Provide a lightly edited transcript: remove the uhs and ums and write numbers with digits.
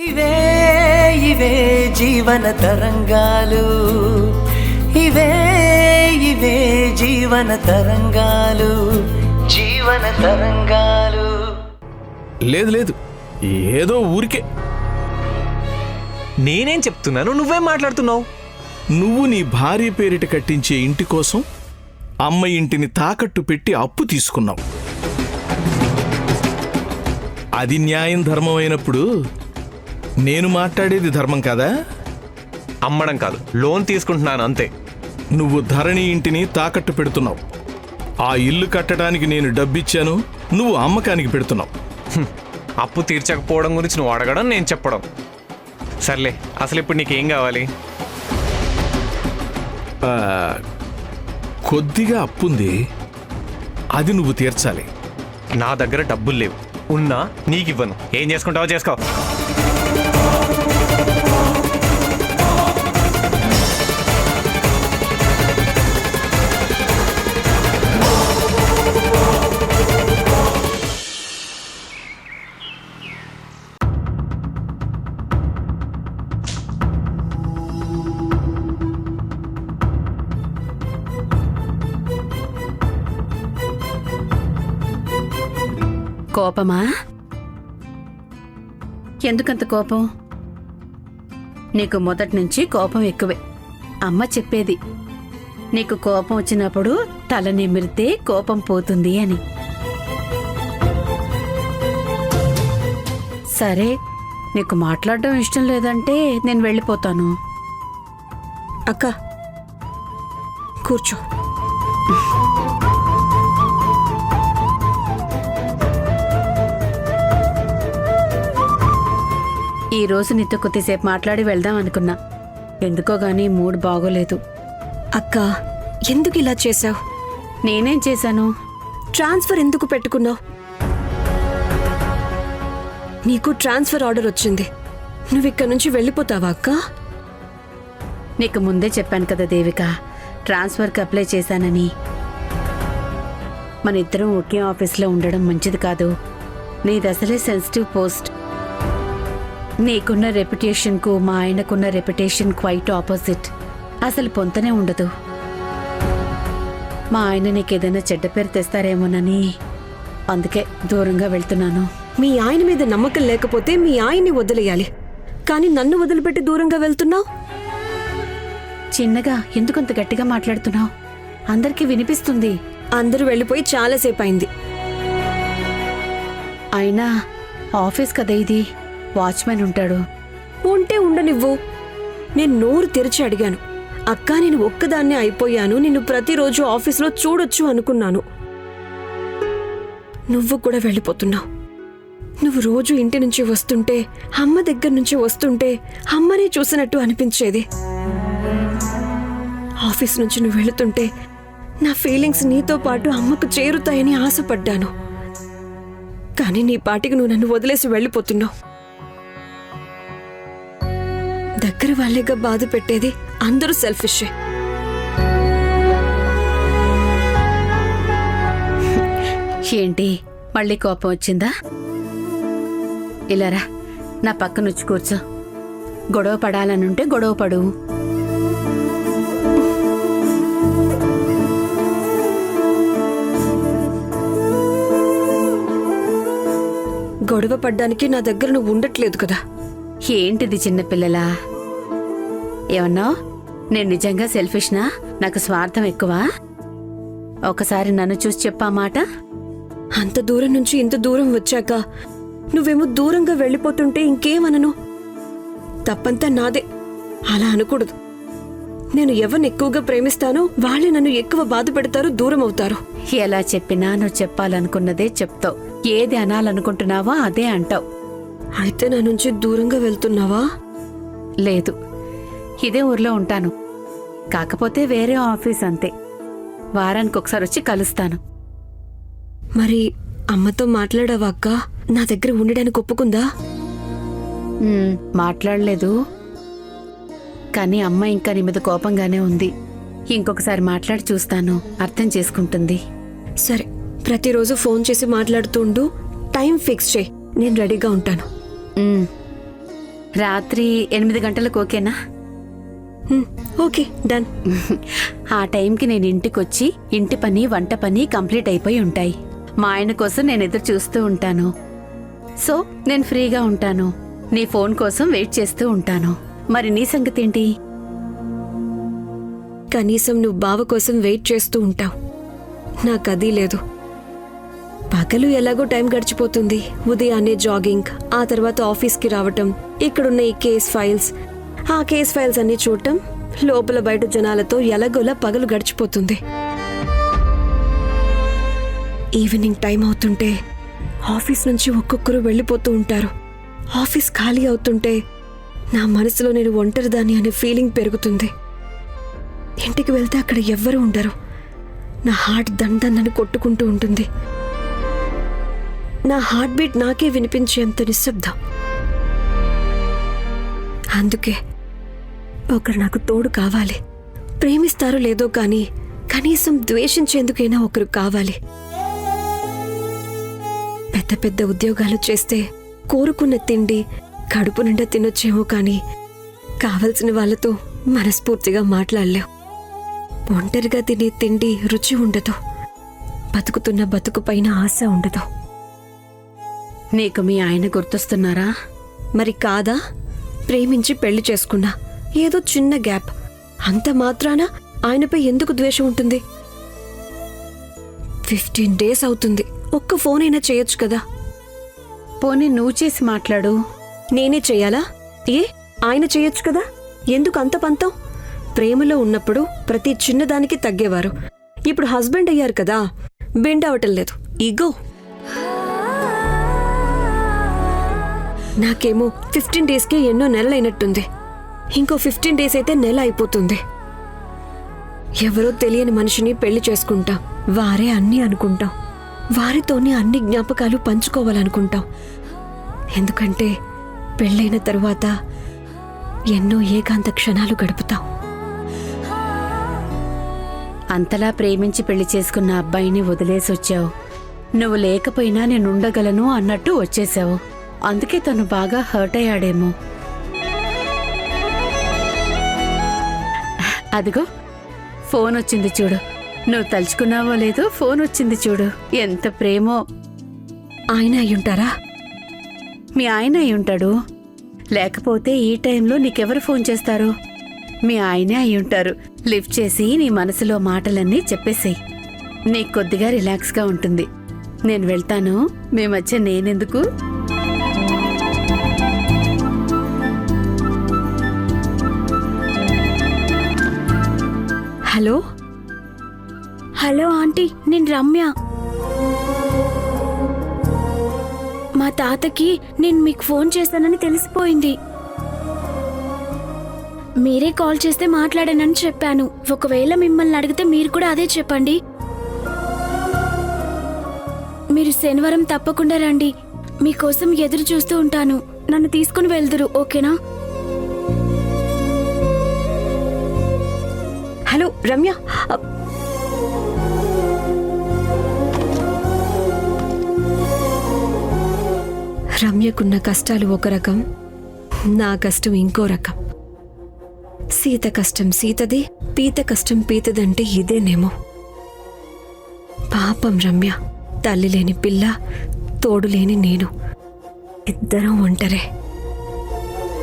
ఇవే ఇవే జీవన తరంగాలు, ఇవే ఇవే జీవన తరంగాలు, జీవన తరంగాలు. లేదు లేదు, ఏదో ఊరికే. నేనేం చెప్తున్నాను, నువ్వేం మాట్లాడుతున్నావు? నువ్వు నీ భార్య పేరిట కట్టించే ఇంటి కోసం అమ్మ ఇంటిని తాకట్టు పెట్టి అప్పు తీసుకున్నావు. అది న్యాయం ధర్మం అయినప్పుడు నేను మాట్లాడేది ధర్మం కాదా? అమ్మడం కాదు, లోన్ తీసుకుంటున్నాను అంతే. నువ్వు ధరణి ఇంటిని తాకట్టు పెడుతున్నావు. ఆ ఇల్లు కట్టడానికి నేను డబ్బిచ్చాను, నువ్వు అమ్మకానికి పెడుతున్నావు. అప్పు తీర్చకపోవడం గురించి నువ్వు అడగడం, నేను చెప్పడం. సర్లే, అసలు ఇప్పుడు నీకేం కావాలి? కొద్దిగా అప్పుంది, అది నువ్వు తీర్చాలి. నా దగ్గర డబ్బులు లేవు, ఉన్నా నీకివ్వను. ఏం చేసుకుంటావో చేసుకో. కోపమా? ఎందుకంత కోపం? నీకు మొదటి నుంచి కోపం ఎక్కువే. అమ్మ చెప్పేది, నీకు కోపం వచ్చినప్పుడు తల నిమిరితే కోపం పోతుంది అని. సరే, నీకు మాట్లాడడం ఇష్టం లేదంటే నేను వెళ్ళిపోతాను. అక్క కూర్చో. ఈ రోజు నీతో కొద్దిసేపు మాట్లాడి వెళ్దాం అనుకున్నా. ఎందుకో గానీ మూడ్ బాగోలేదు. అక్క ఎందుకు ఇలా చేశావు? నేనేం చేశాను? ట్రాన్స్ఫర్ ఎందుకు పెట్టుకున్నావు? నీకు ట్రాన్స్ఫర్ ఆర్డర్ వచ్చింది, నువ్వు ఇక్కడ నుంచి వెళ్ళిపోతావా అక్క? నీకు ముందే చెప్పాను కదా దేవిక, ట్రాన్స్ఫర్కి అప్లై చేశానని. మన ఇద్దరం ఒకే ఆఫీస్లో ఉండడం మంచిది కాదు. నీది అసలే సెన్సిటివ్ పోస్ట్. నీకున్న రెప్యుటేషన్కు మా ఆయనకున్న రెప్యుటేషన్ క్వైట్ ఆపోజిట్. అసలు పొంతనే ఉండదు. మా ఆయన నీకేదైనా చెడ్డ పేరు తెస్తారేమోనని అందుకే దూరంగా వెళ్తున్నాను. మీ ఆయన మీద నమ్మకం లేకపోతే మీ ఆయన్ని వదిలేయాలి, కానీ నన్ను వదిలిపెట్టి దూరంగా వెళ్తున్నావు. చిన్నగా ఎందుకంత గట్టిగా మాట్లాడుతున్నావు? అందరికీ వినిపిస్తుంది. అందరూ వెళ్ళిపోయి చాలాసేపు అయింది. అయినా ఆఫీస్ కదా ఇది, వాచ్మెన్ ఉంటాడు. ఉంటే ఉండనివ్వు. నేను నోరు తెరిచి అడిగాను. అక్క నేను ఒక్కదాన్నే అయిపోయాను, నిన్ను ప్రతిరోజు ఆఫీస్లో చూడొచ్చు అనుకున్నాను. నువ్వు కూడా వెళ్ళిపోతున్నావు. నువ్వు రోజు ఇంటి నుంచి వస్తుంటే, అమ్మ దగ్గర నుంచి వస్తుంటే అమ్మనే చూసినట్టు అనిపించేది. ఆఫీస్ నుంచి నువ్వు వెళుతుంటే నా ఫీలింగ్స్ నీతో పాటు అమ్మకు చేరుతాయని ఆశపడ్డాను. కానీ నీ పాటికి నువ్వు నన్ను వదిలేసి వెళ్ళిపోతున్నావు. దగ్గర వాళ్ళేగా బాధ పెట్టేది, అందరూ సెల్ఫిషే. ఏంటి మళ్ళీ కోపం వచ్చిందా? ఇలారా, నా పక్కనొచ్చి కూర్చో. గొడవ పడాలనుంటే గొడవ పడు. గొడవ పడ్డానికి నా దగ్గర నువ్వు ఉండట్లేదు కదా. ఏంటిది చిన్నపిల్లలా? ఏమన్నావు? నేను నిజంగా సెల్ఫిష్నా? నాకు స్వార్థం ఎక్కువ? ఒకసారి నన్ను చూసి చెప్పా మాట. అంత దూరం నుంచి ఇంత దూరం వచ్చాక నువ్వేమో దూరంగా వెళ్ళిపోతుంటే ఇంకేమనను? తప్పంతా నాదే. అలా అనకూడదు. నేను ఎవరిని ఎక్కువగా ప్రేమిస్తానో వాళ్ళే నన్ను ఎక్కువ బాధ పెడతారు, దూరం అవుతారు. ఎలా చెప్పినా నువ్వు చెప్పాలనుకున్నదే చెప్తావు. ఏది అనాలనుకుంటున్నావో అదే అంటావు. అయితే నా నుంచి దూరంగా వెళ్తున్నావా? లేదు, ఇదే ఊర్లో ఉంటాను. కాకపోతే వేరే ఆఫీస్ అంతే. వారానికి ఒకసారి వచ్చి కలుస్తాను. మరి అమ్మతో మాట్లాడావా అక్క? నా దగ్గర ఉండడానికి ఒప్పుకుందా? మాట్లాడలేదు, కానీ అమ్మ ఇంకా నీ మీద కోపంగానే ఉంది. ఇంకొకసారి మాట్లాడి చూస్తాను, అర్థం చేసుకుంటుంది. సరే, ప్రతిరోజు ఫోన్ చేసి మాట్లాడుతూ ఉండు. టైం ఫిక్స్ చేయి, నేను రెడీగా ఉంటాను. రాత్రి 8 గంటలకు ఓకేనా? Okay, done. ఆ టైంకి నేను ఇంటికొచ్చి ఇంటి పని వంట పని కంప్లీట్ అయిపోయి ఉంటాయి. మా ఆయన కోసం నేను ఎదురు చూస్తూ ఉంటాను. సో నేను ఫ్రీగా ఉంటాను. నీ ఫోన్ కోసం వెయిట్ చేస్తూ ఉంటాను. మరి నీ సంగతి ఏంటి? కనీసం నువ్వు బావ కోసం వెయిట్ చేస్తూ ఉంటావు. నాకదీ లేదు. పగలు ఎలాగో టైం గడిచిపోతుంది. ఉదయాన్నే జాగింగ్, ఆ తర్వాత ఆఫీస్కి రావటం, ఇక్కడున్న ఈ కేస్ ఫైల్స్, ఆ కేస్ ఫైల్స్ అన్ని చూడటం, లోపల బయట జనాలతో ఎలాగోలా పగలు గడిచిపోతుంది. ఈవినింగ్ టైం అవుతుంటే ఆఫీస్ నుంచి ఒక్కొక్కరు వెళ్ళిపోతూ ఉంటారు. ఆఫీస్ ఖాళీ అవుతుంటే నా మనసులో నేను ఒంటరిదాన్ని అనే ఫీలింగ్ పెరుగుతుంది. ఇంటికి వెళ్తే అక్కడ ఎవ్వరూ ఉండరు. నా హార్ట్ దండన్నని కొట్టుకుంటూ ఉంటుంది. నా హార్ట్ బీట్ నాకే వినిపించేంత నిశ్శబ్దం. అందుకే ఒకరు నాకు తోడు కావాలి. ప్రేమిస్తారో లేదో కానీ కనీసం ద్వేషించేందుకైనా ఒకరు కావాలి. పెద్ద పెద్ద ఉద్యోగాలు చేస్తే కోరుకున్న తిండి కడుపు నిండా తినొచ్చేమో కానీ కావలసిన వాళ్ళతో మనస్ఫూర్తిగా మాట్లాడలేవు. ఒంటరిగా తినే తిండి రుచి ఉండదు. బతుకుతున్న బతుకు పైన ఆశ ఉండదు. నీకు మీ ఆయన గుర్తొస్తున్నారా? మరి కాదా? ప్రేమించి పెళ్లి చేసుకున్నా, ఏదో చిన్న గ్యాప్, అంత మాత్రాన ఆయనపై ఎందుకు ద్వేషం ఉంటుంది? 15 days అవుతుంది. ఒక్క ఫోన్ అయినా చేయొచ్చు కదా. పోనీ నువ్వు చేసి మాట్లాడు. నేనే చెయ్యాలా? ఏ ఆయన చేయొచ్చు కదా. ఎందుకు అంత పంతం? ప్రేమలో ఉన్నప్పుడు ప్రతి చిన్నదానికి తగ్గేవారు. ఇప్పుడు హస్బెండ్ అయ్యారు కదా, బెండ్ అవటం లేదు. ఈగో. నాకేమో 15 daysకే ఎన్నో నెలలైనట్టుంది. ఇంకో 15 days అయితే నెల అయిపోతుంది. ఎవరో తెలియని మనిషిని పెళ్లి చేసుకుంటాం. వారే అన్నీ అనుకుంటాం. వారితోనే అన్ని జ్ఞాపకాలు పంచుకోవాలనుకుంటాం. ఎందుకంటే పెళ్ళైన తరువాత ఎన్నో ఏకాంత క్షణాలు గడుపుతాం. అంతలా ప్రేమించి పెళ్లి చేసుకున్న అబ్బాయిని వదిలేసి వచ్చావు. నువ్వు లేకపోయినా నేనుండగలను అన్నట్టు వచ్చేసావు. అందుకే తను బాగా హర్ట్ అయ్యాడేమో. అదిగో ఫోన్ వచ్చింది చూడు. నువ్వు తలుచుకున్నావో లేదో ఫోన్ వచ్చింది చూడు. ఎంత ప్రేమో. ఆయన అయ్యుంటారా? మీ ఆయన అయి ఉంటాడు. లేకపోతే ఈ టైంలో నీకెవరు ఫోన్ చేస్తారు? మీ ఆయనే అయి ఉంటారు. లిఫ్ట్ చేసి నీ మనసులో మాటలన్నీ చెప్పేసేయ్. నీకు కొద్దిగా రిలాక్స్గా ఉంటుంది. నేను వెళ్తాను. మీ మధ్య నేనెందుకు? హలో హలో ఆంటీ, నేను రమ్య. మా తాతకి నేను మీకు ఫోన్ చేస్తానని తెలిసిపోయింది. మీరే కాల్ చేస్తే మాట్లాడానని చెప్పాను. ఒకవేళ మిమ్మల్ని అడిగితే మీరు కూడా అదే చెప్పండి. మీరు శనివారం తప్పకుండా రండి. మీకోసం ఎదురు చూస్తూ ఉంటాను. నన్ను తీసుకుని వెళ్దురు, ఓకేనా? హలో రమ్య. రమ్యకున్న కష్టాలు ఒక రకం, నా కష్టం ఇంకో రకం. సీత కష్టం సీతది, పీత కష్టం పీతదంటే ఇదేనేమో. పాపం రమ్య. తల్లి లేని పిల్ల, తోడు లేని నేను, ఇద్దరం ఒంటరే.